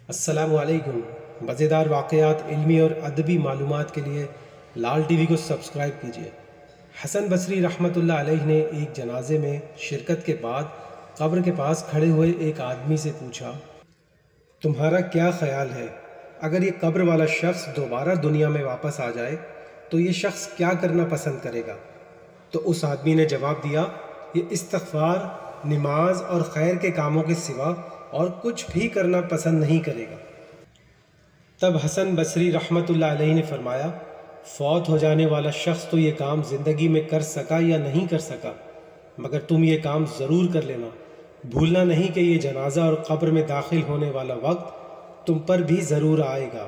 السلام علیکم۔ مزیدار واقعات، علمی اور ادبی معلومات کے لیے لال ٹی وی کو سبسکرائب کیجیے۔ حسن بصری رحمۃ اللہ علیہ نے ایک جنازے میں شرکت کے بعد قبر کے پاس کھڑے ہوئے ایک آدمی سے پوچھا، تمہارا کیا خیال ہے، اگر یہ قبر والا شخص دوبارہ دنیا میں واپس آ جائے تو یہ شخص کیا کرنا پسند کرے گا؟ تو اس آدمی نے جواب دیا، یہ استغفار، نماز اور خیر کے کاموں کے سوا اور کچھ بھی کرنا پسند نہیں کرے گا۔ تب حسن بصری رحمۃ اللہ علیہ نے فرمایا، فوت ہو جانے والا شخص تو یہ کام زندگی میں کر سکا یا نہیں کر سکا، مگر تم یہ کام ضرور کر لینا، بھولنا نہیں کہ یہ جنازہ اور قبر میں داخل ہونے والا وقت تم پر بھی ضرور آئے گا۔